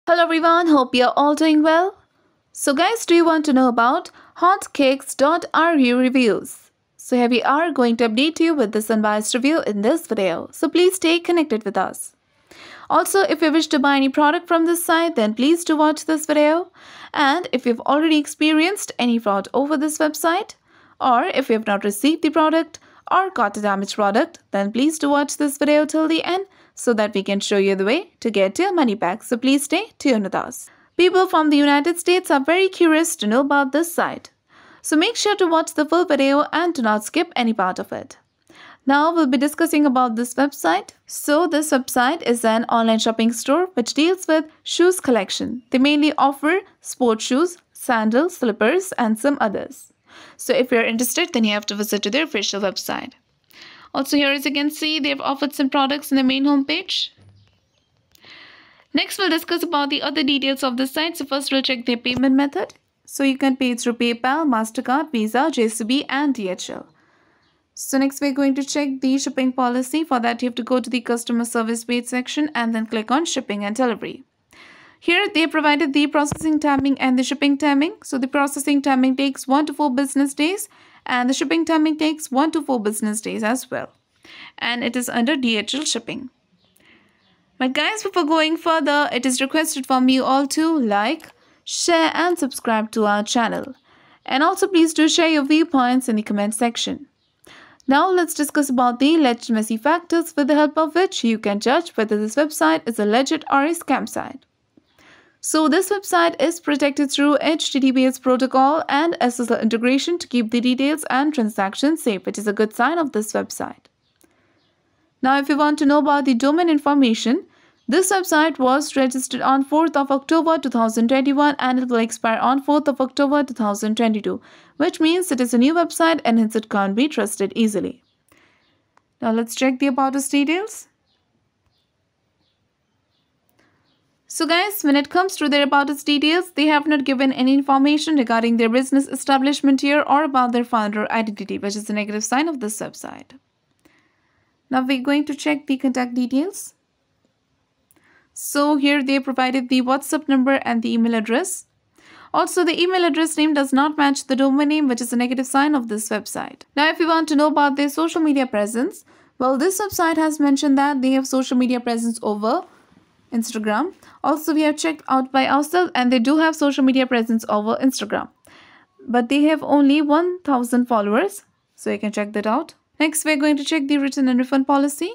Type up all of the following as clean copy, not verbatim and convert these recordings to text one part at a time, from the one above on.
Hello everyone, hope you're all doing well. So guys, do you want to know about hotcakes.ru reviews? So here we are going to update you with this unbiased review in this video. So please stay connected with us. Also, if you wish to buy any product from this site, then please do watch this video. And if you've already experienced any fraud over this website, or if you have not received the product or got a damaged product, then please do watch this video till the end so that we can show you the way to get your money back. So please stay tuned with us. People from the United States are very curious to know about this site. So make sure to watch the full video and do not skip any part of it. Now we'll be discussing about this website. So this website is an online shopping store which deals with shoes collection. They mainly offer sports shoes, sandals, slippers and some others. So if you're interested, then you have to visit to their official website. Also here, as you can see, they've offered some products in the main homepage. Next, we'll discuss about the other details of the site. So first, we'll check their payment method. So you can pay through PayPal, MasterCard, Visa, JCB and DHL. So next, we're going to check the shipping policy. For that, you have to go to the customer service page section and then click on shipping and delivery. Here, they provided the processing timing and the shipping timing. So the processing timing takes 1 to 4 business days. And the shipping timing takes 1 to 4 business days as well. And it is under DHL shipping. But guys, before going further, it is requested from you all to like, share and subscribe to our channel. And also please do share your viewpoints in the comment section. Now let's discuss about the legitimacy factors with the help of which you can judge whether this website is a legit or a scam site. So this website is protected through HTTPS protocol and SSL integration to keep the details and transactions safe, which is a good sign of this website. Now if you want to know about the domain information, this website was registered on 4th of October 2021 and it will expire on 4th of October 2022, which means it is a new website and hence it can't be trusted easily. Now let's check the About Us details. So guys, when it comes to their About Us details, they have not given any information regarding their business establishment here or about their founder identity, which is a negative sign of this website. Now we're going to check the contact details. So here they provided the WhatsApp number and the email address. Also, the email address name does not match the domain name, which is a negative sign of this website. Now if you want to know about their social media presence, well, this website has mentioned that they have social media presence over Instagram. Also, we have checked out by ourselves and they do have social media presence over Instagram. But they have only 1,000 followers. So you can check that out. Next, we're going to check the return and refund policy.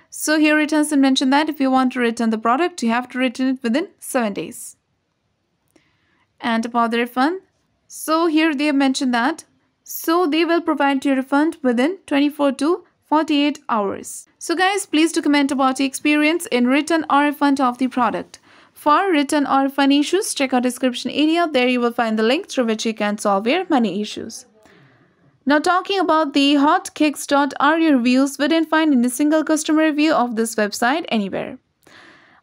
So here it has mentioned that if you want to return the product, you have to return it within 7 days. And about the refund, so here they have mentioned that they will provide your refund within 24 to 48 hours. So guys, please do comment about your experience in return or refund of the product. For return or refund issues, check out description area. There you will find the link through which you can solve your money issues. Now talking about the hotcakes.ru reviews, we didn't find any single customer review of this website anywhere.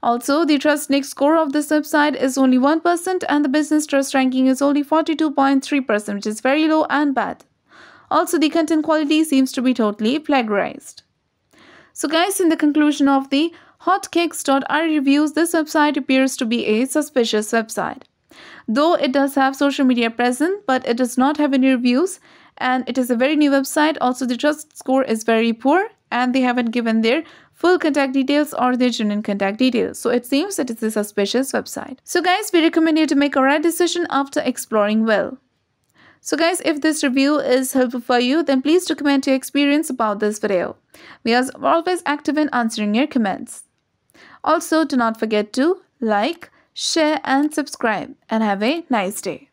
Also, the Trust Index score of this website is only 1% and the business trust ranking is only 42.3%, which is very low and bad. Also, the content quality seems to be totally plagiarized. So guys, in the conclusion of the hotcakes.ru reviews, this website appears to be a suspicious website. Though it does have social media presence, but it does not have any reviews and it is a very new website. Also, the trust score is very poor and they haven't given their full contact details or their genuine contact details. So it seems that it's a suspicious website. So guys, we recommend you to make a right decision after exploring well. So guys, if this review is helpful for you, then please do comment your experience about this video. We are always active in answering your comments. Also, do not forget to like, share and subscribe and have a nice day.